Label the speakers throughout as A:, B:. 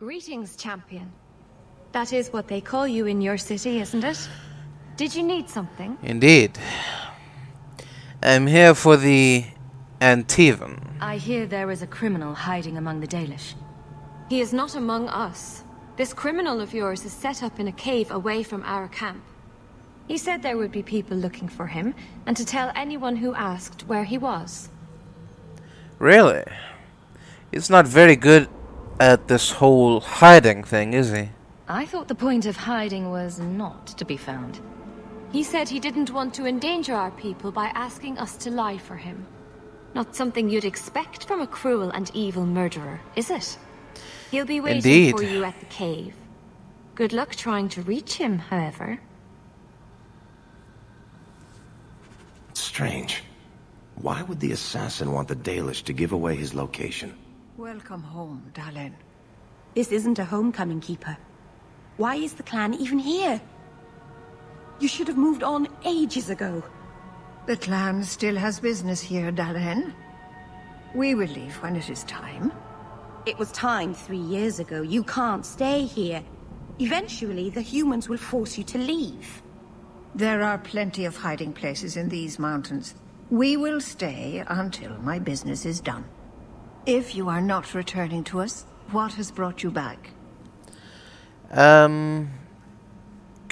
A: Greetings, champion. That is what they call you in your city, isn't it? Did you need something?
B: Indeed. I'm here for the Antivan.
A: I hear there is a criminal hiding among the Dalish. He is not among us. This criminal of yours is set up in a cave away from our camp. He said there would be people looking for him, and to tell anyone who asked where he was.
B: Really? He's not very good at this whole hiding thing, is he?
A: I thought the point of hiding was not to be found. He said he didn't want to endanger our people by asking us to lie for him. Not something you'd expect from a cruel and evil murderer, is it? He'll be waiting for you at the cave. Good luck trying to reach him, however.
C: Strange. Why would the assassin want the Dalish to give away his location?
D: Welcome home, Dalen. This isn't a homecoming, Keeper. Why is the clan even here? You should have moved on ages ago.
E: The clan still has business here, Dalen. We will leave when it is time.
D: It was time 3 years ago. You can't stay here. Eventually, the humans will force you to leave.
E: There are plenty of hiding places in these mountains. We will stay until my business is done. If you are not returning to us, what has brought you back?
B: Can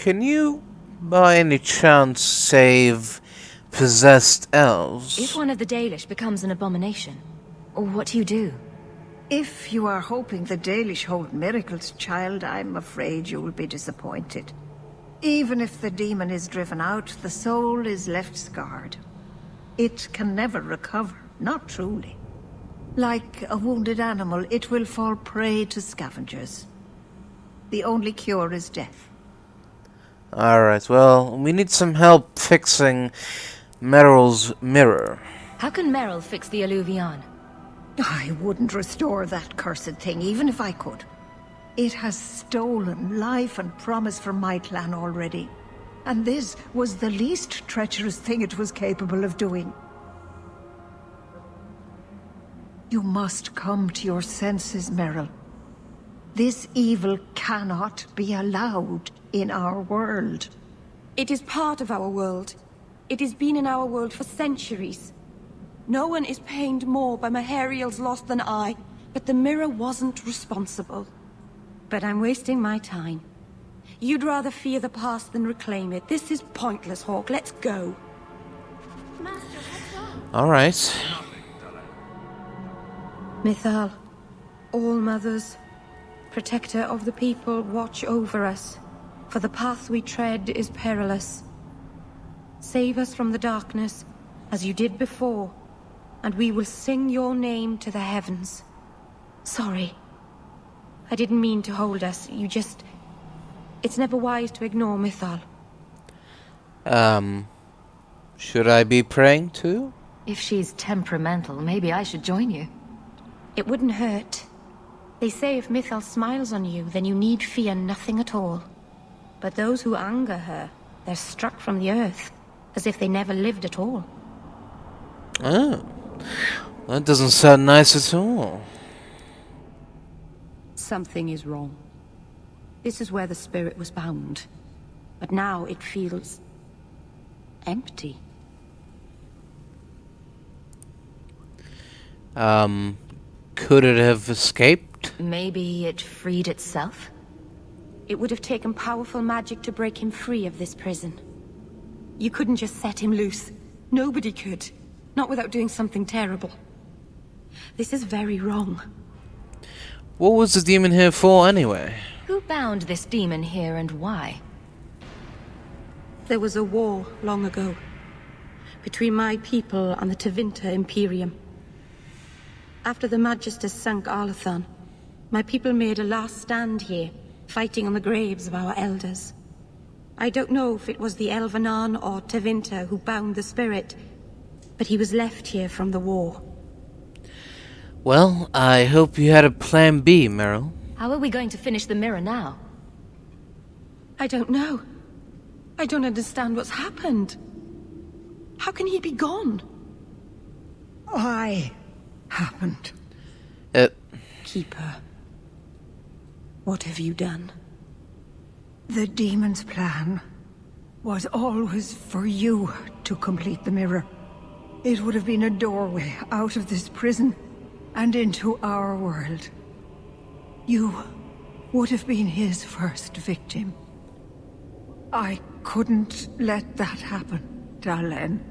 B: you, by any chance, save possessed elves?
A: If one of the Dalish becomes an abomination, what do you do?
E: If you are hoping the Dalish hold miracles, child, I'm afraid you will be disappointed. Even if the demon is driven out, the soul is left scarred. It can never recover, not truly. Like a wounded animal, it will fall prey to scavengers. The only cure is death.
B: Alright, well, we need some help fixing Meryl's mirror.
A: How can Meryl fix the Alluvion?
E: I wouldn't restore that cursed thing, even if I could. It has stolen life and promise from my clan already. And this was the least treacherous thing it was capable of doing. You must come to your senses, Meryl. This evil cannot be allowed in our world.
D: It is part of our world. It has been in our world for centuries. No one is pained more by Mahariel's loss than I, but the mirror wasn't responsible. But I'm wasting my time. You'd rather fear the past than reclaim it. This is pointless, Hawke. Let's go.
B: Alright.
D: Mythal, All-Mothers, protector of the people, watch over us, for the path we tread is perilous. Save us from the darkness, as you did before, and we will sing your name to the heavens. Sorry. I didn't mean to hold us, It's never wise to ignore Mythal.
B: Should I be praying too?
A: If she's temperamental, maybe I should join you.
D: It wouldn't hurt. They say if Mythal smiles on you, then you need fear nothing at all. But those who anger her, they're struck from the earth, as if they never lived at all.
B: Oh, that doesn't sound nice at all.
D: Something is wrong. This is where the spirit was bound. But now it feels empty.
B: Could it have escaped?
A: Maybe it freed itself?
D: It would have taken powerful magic to break him free of this prison. You couldn't just set him loose. Nobody could. Not without doing something terrible. This is very wrong.
B: What was the demon here for anyway?
A: Who bound this demon here and why?
D: There was a war long ago between my people and the Tevinter Imperium. After the Magisters sank Arlathan, my people made a last stand here, fighting on the graves of our elders. I don't know if it was the Elvenan or Tevinter who bound the spirit, but he was left here from the war.
B: Well, I hope you had a plan B, Meryl.
A: How are we going to finish the mirror now?
D: I don't know. I don't understand what's happened. How can he be gone?
E: I happened.
D: Keeper. What have you done?
E: The demon's plan was always for you to complete the mirror. It would have been a doorway out of this prison and into our world. You would have been his first victim. I couldn't let that happen, Dalen.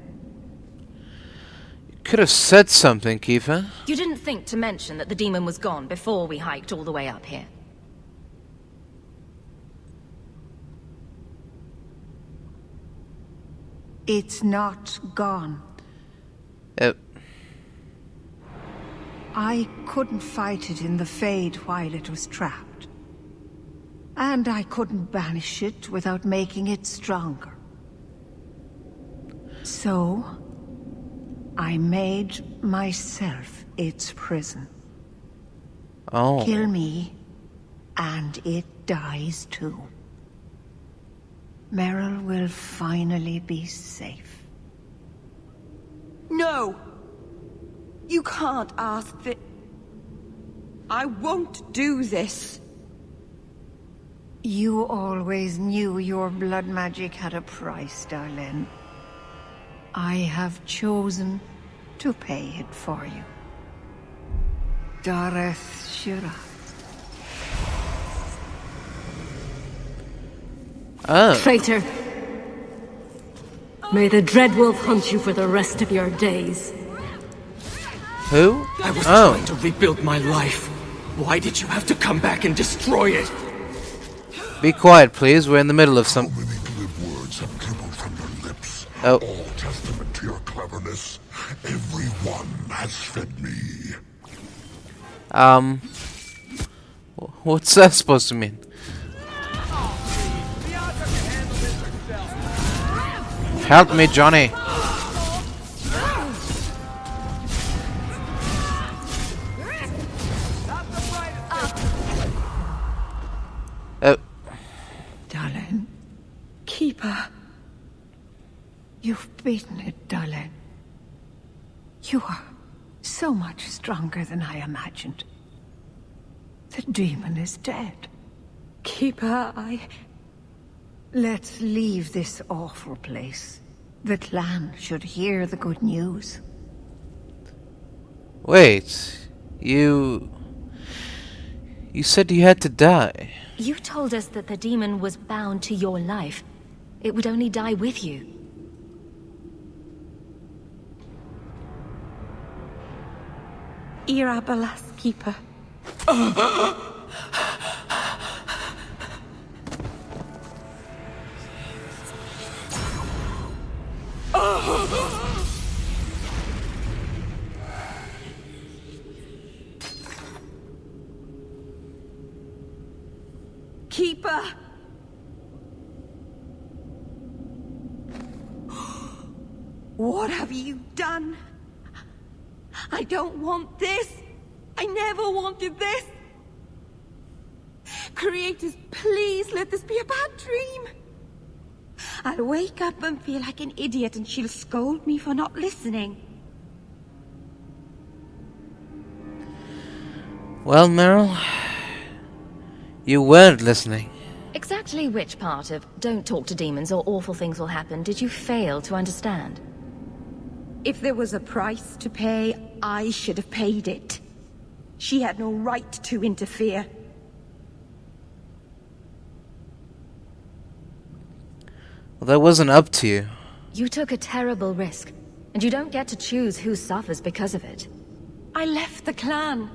B: You could have said something, Kiefer.
A: You didn't think to mention that the demon was gone before we hiked all the way up here.
E: It's not gone. I couldn't fight it in the Fade while it was trapped. And I couldn't banish it without making it stronger. So, I made myself its prison.
B: Oh.
E: Kill me, and it dies too. Meryl will finally be safe.
D: No! You can't ask that. I won't do this.
E: You always knew your blood magic had a price, darling. I have chosen to pay it for you. Dareth Shira.
B: Oh.
F: Traitor! May the Dreadwolf hunt you for the rest of your days.
B: Who?
G: I was trying to rebuild my life. Why did you have to come back and destroy it?
B: Be quiet, please. We're in the middle of some...
H: How many glib words have dribbled from your lips?
B: Oh.
H: All testament to your cleverness. Everyone has fed me.
B: What's that supposed to mean? Help me, Johnny.
E: Darling.
D: Keeper.
E: You've beaten it, darling. You are so much stronger than I imagined. The demon is dead.
D: Keeper,
E: Let's leave this awful place. The clan should hear the good news.
B: Wait. You said you had to die.
A: You told us that the demon was bound to your life. It would only die with you.
D: Irabalas, Keeper. Keeper! What have you done? I don't want this! I never wanted this! Creators, please let this be a bad dream! I'll wake up and feel like an idiot and she'll scold me for not listening.
B: Well, Meryl, you weren't listening.
A: Exactly which part of "don't talk to demons or awful things will happen" did you fail to understand?
D: If there was a price to pay, I should have paid it. She had no right to interfere.
B: Well, that wasn't up to you.
A: You took a terrible risk, and you don't get to choose who suffers because of it.
D: I left the clan.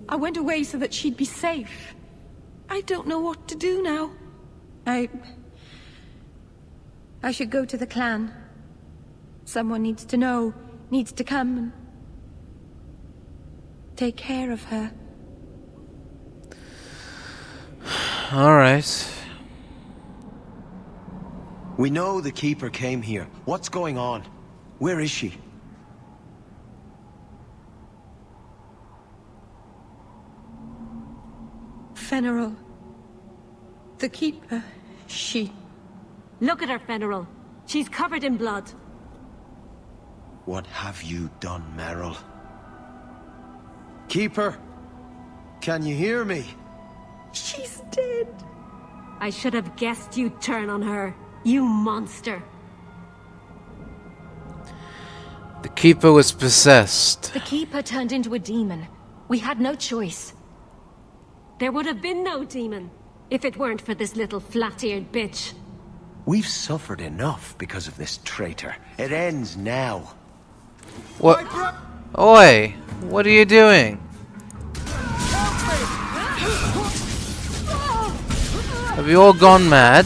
D: I went away so that she'd be safe. I don't know what to do now. I should go to the clan. Someone needs to know, needs to come and take care of her.
B: All right.
C: We know the Keeper came here. What's going on? Where is she?
D: Fenneral. The Keeper, she...
F: Look at her, Fenneral. She's covered in blood.
C: What have you done, Meryl? Keeper, can you hear me?
D: She's dead.
F: I should have guessed you'd turn on her. You monster.
B: The Keeper was possessed.
A: The Keeper turned into a demon. We had no choice.
F: There would have been no demon if it weren't for this little flat-eared bitch.
C: We've suffered enough because of this traitor. It ends now.
B: What? Oi! What are you doing? Have you all gone mad?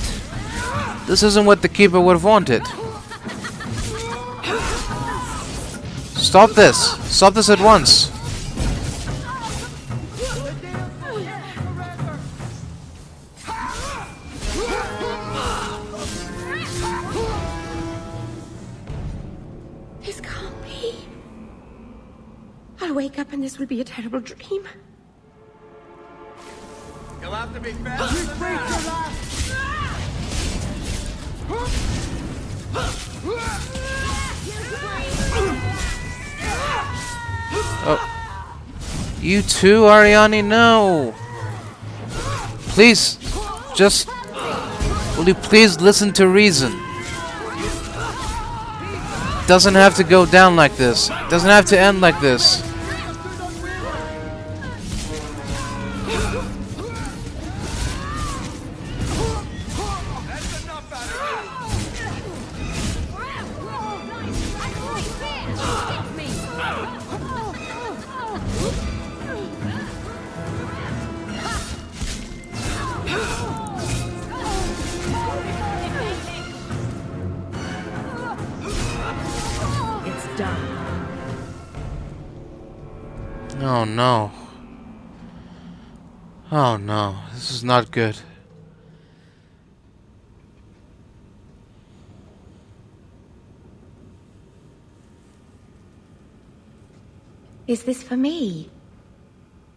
B: This isn't what the Keeper would have wanted. Stop this! Stop this at once!
D: This can't be. I'll wake up and this will be a terrible dream.
G: You'll have to be fast.
B: Oh. You too, Ariane? No! Please, just... Will you please listen to reason? Doesn't have to go down like this. Doesn't have to end like this. Oh no. Oh no, this is not good.
D: Is this for me?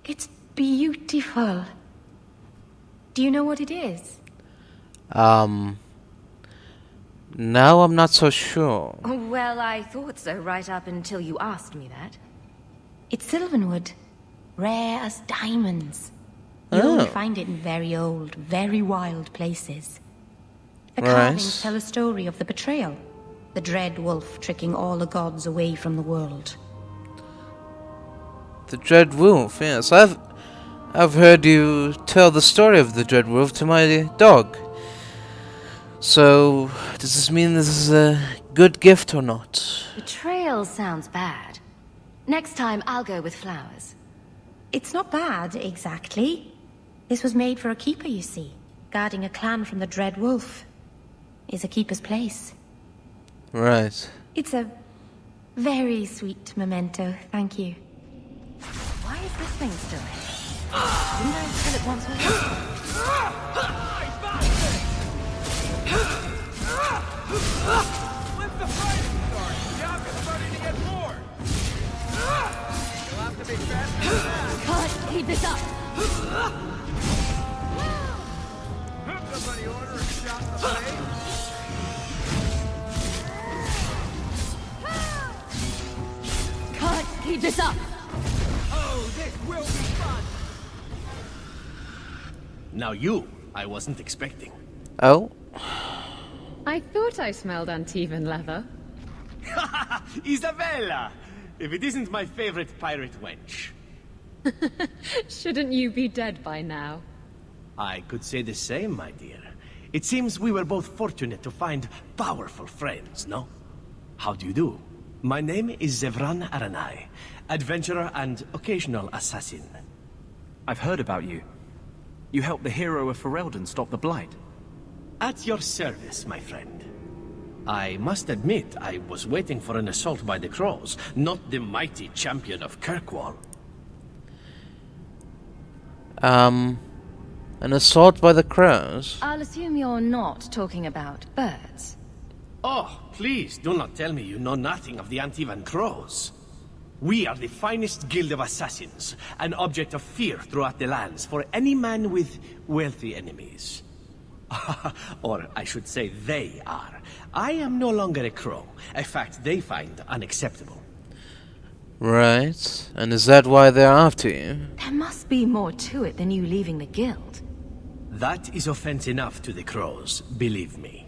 D: It's beautiful. Do you know what it is?
B: No, I'm not so sure.
A: Well, I thought so right up until you asked me that.
D: It's sylvanwood. Rare as diamonds. You only find it in very old, very wild places. The carvings tell a story of the betrayal. The dread wolf tricking all the gods away from the world.
B: The Dread Wolf, yes. I've heard you tell the story of the Dread Wolf to my dog. So, does this mean this is a good gift or not?
A: Betrayal sounds bad. Next time, I'll go with flowers.
D: It's not bad, exactly. This was made for a keeper, you see. Guarding a clan from the Dread Wolf is a keeper's place.
B: Right.
D: It's a very sweet memento, thank you.
A: Why is this thing still here? Didn't I kill it once already?
G: When's the fighting start? Hawke is starting to get bored. You'll have to be faster than that.
A: Can't keep this up!
G: Somebody order a shot in the face?
A: Can't keep this up!
G: Oh, this will be fun!
I: Now you, I wasn't expecting.
B: Oh?
J: I thought I smelled uneven leather.
I: Isabella! If it isn't my favorite pirate wench.
J: Shouldn't you be dead by now?
I: I could say the same, my dear. It seems we were both fortunate to find powerful friends, no? How do you do? My name is Zevran Aranai, adventurer and occasional assassin.
K: I've heard about you. You helped the hero of Ferelden stop the Blight.
I: At your service, my friend. I must admit, I was waiting for an assault by the Crows, not the mighty champion of Kirkwall.
B: An assault by the crows?
A: I'll assume you're not talking about birds.
I: Oh, please, do not tell me you know nothing of the Antivan Crows. We are the finest guild of assassins, an object of fear throughout the lands for any man with wealthy enemies. Or I should say they are. I am no longer a crow, a fact they find unacceptable.
B: Right. And is that why they're after you?
A: There must be more to it than you leaving the guild.
I: That is offense enough to the crows, believe me.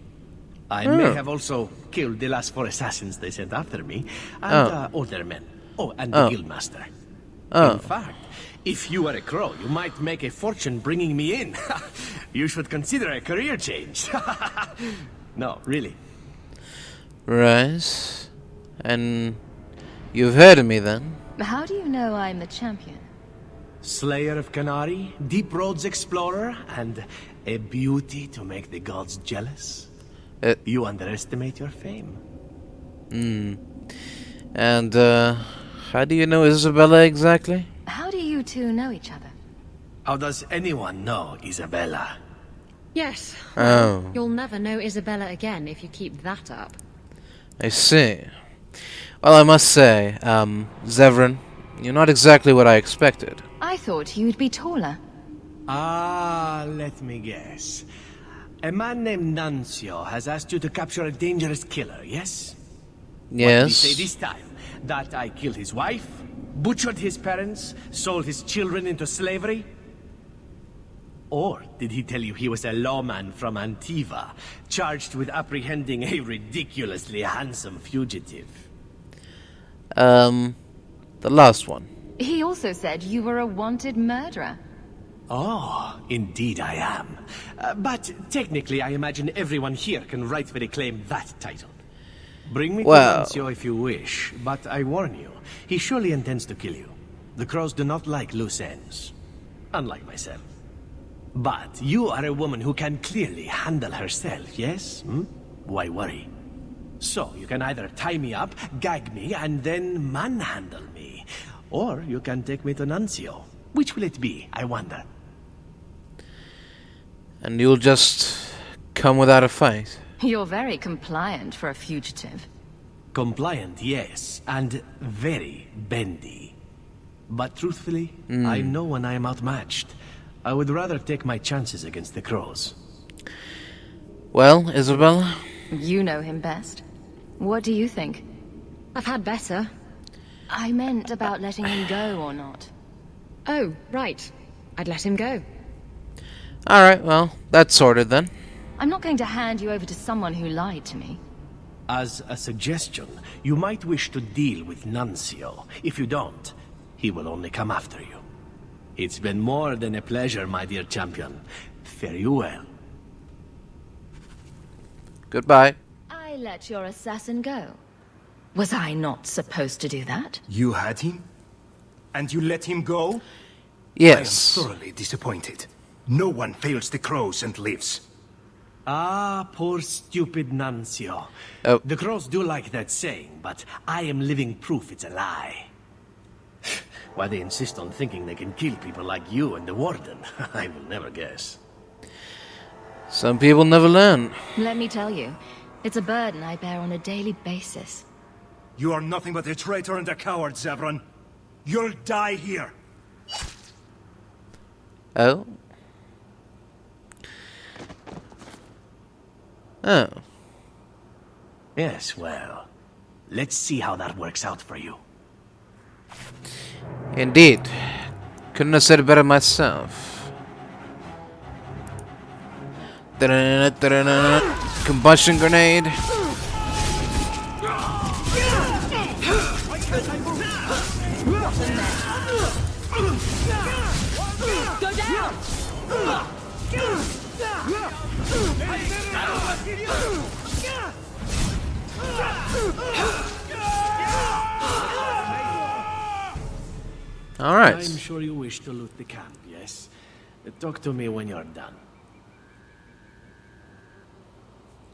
I: I may have also killed the last 4 assassins they sent after me, and older men. Oh, and the guildmaster. In fact, if you were a crow, you might make a fortune bringing me in. You should consider a career change. No, really.
B: Right. And you've heard of me then?
A: How do you know I'm the champion?
I: Slayer of Canary, Deep Roads Explorer, and a beauty to make the gods jealous. You underestimate your fame.
B: And, how do you know Isabella exactly?
A: How do you two know each other?
I: How does anyone know Isabella?
J: Yes.
B: Oh.
J: You'll never know Isabella again if you keep that up.
B: I see. Well, I must say, Zevran, you're not exactly what I expected.
A: I thought you'd be taller.
I: Ah, let me guess. A man named Nuncio has asked you to capture a dangerous killer, yes? What did he say
B: Yes.
I: this time? That I killed his wife, butchered his parents, sold his children into slavery? Or did he tell you he was a lawman from Antiva, charged with apprehending a ridiculously handsome fugitive?
B: The last one.
A: He also said you were a wanted murderer.
I: Oh, indeed I am. But technically I imagine everyone here can rightfully claim that title. Bring me to Nuncio if you wish, but I warn you, he surely intends to kill you. The crows do not like loose ends. Unlike myself. But you are a woman who can clearly handle herself, yes? Why worry? So, you can either tie me up, gag me, and then manhandle me. Or you can take me to Nuncio. Which will it be, I wonder?
B: And you'll just come without a fight?
A: You're very compliant for a fugitive.
I: Compliant, yes, and very bendy. But truthfully, I know when I am outmatched. I would rather take my chances against the crows.
B: Well, Isabella?
A: You know him best. What do you think?
J: I've had better.
A: I meant about letting him go or not.
J: Oh, right. I'd let him go.
B: Alright, well, that's sorted then.
A: I'm not going to hand you over to someone who lied to me.
I: As a suggestion, you might wish to deal with Nuncio. If you don't, he will only come after you. It's been more than a pleasure, my dear champion. Fare you well.
B: Goodbye.
A: I let your assassin go. Was I not supposed to do that?
L: You had him? And you let him go?
B: Yes.
L: I am thoroughly disappointed. No one fails the crows and lives.
I: Ah, poor stupid Nuncio.
B: Oh.
I: The crows do like that saying, but I am living proof it's a lie. Why they insist on thinking they can kill people like you and the warden, I will never guess.
B: Some people never learn.
A: Let me tell you, it's a burden I bear on a daily basis.
L: You are nothing but a traitor and a coward, Zevran. You'll die here.
B: Oh? Oh.
I: Yes, well, let's see how that works out for you.
B: Indeed. Couldn't have said it better myself. Combustion grenade.
F: Go down!
B: All right.
I: I'm sure you wish to loot the camp, yes? Talk to me when you're done.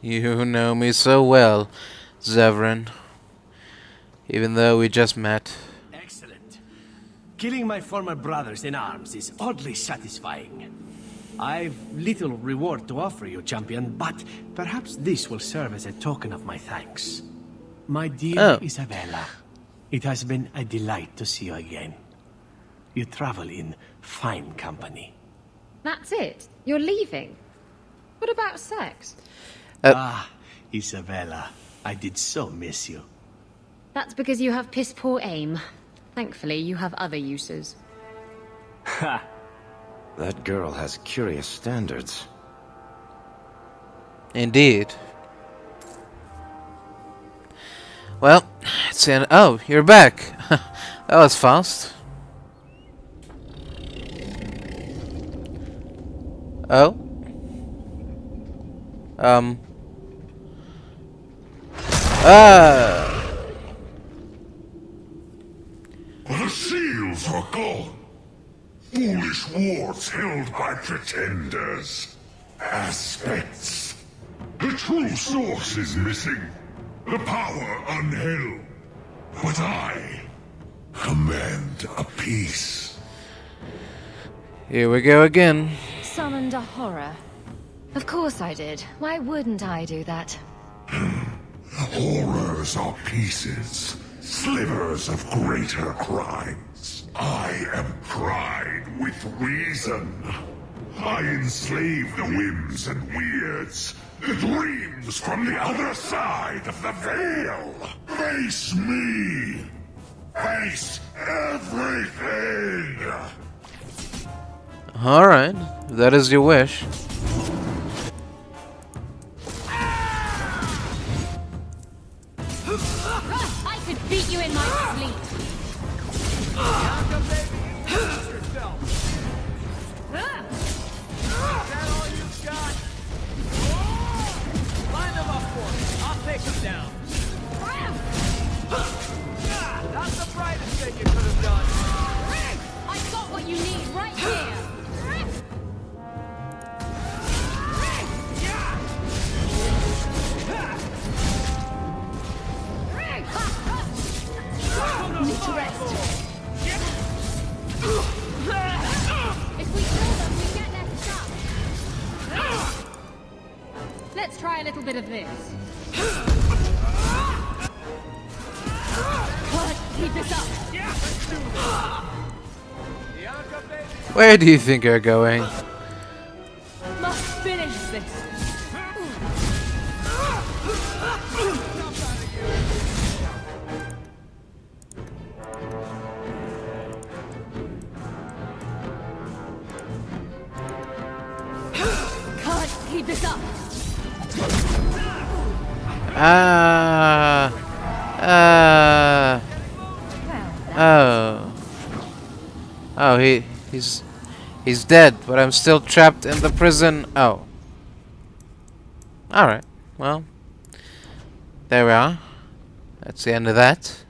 B: You know me so well, Zevran. Even though we just met.
I: Excellent. Killing my former brothers in arms is oddly satisfying. I've little reward to offer you, champion, but perhaps this will serve as a token of my thanks. My dear Isabella, it has been a delight to see you again. You travel in fine company.
J: That's it? You're leaving? What about sex?
I: Isabella, I did so miss you.
J: That's because you have piss-poor aim. Thankfully, you have other uses.
K: Ha!
C: That girl has curious standards.
B: Indeed. Well, it's an... Oh, you're back. That was fast. Oh?
H: The seals are gone. Foolish wards held by pretenders. Aspects. The true source is missing. The power unheld. But I command a peace.
B: Here we go again.
A: Summoned a horror. Of course I did. Why wouldn't I do that?
H: Horrors are pieces, slivers of greater crimes. I am pride with reason. I enslave the whims and weirds, the dreams from the other side of the veil. Face me. Face everything.
B: Alright, if that is your wish.
F: I could beat you in my sleep.
G: Bianca, baby, introduce yourself. Is that all you've got? Line them up for me. I'll take them down. Not the brightest thing you could have done.
F: I've got what you need right here.
A: Need to rest.
F: If we kill them, we get their stuff. Let's try a little bit of this. Keep this up.
G: Bianca, baby.
B: Where do you think you're going?
F: Must finish this. Can't keep this up.
B: Oh, he's dead, but I'm still trapped in the prison. Oh. Alright, well, there we are. That's the end of that.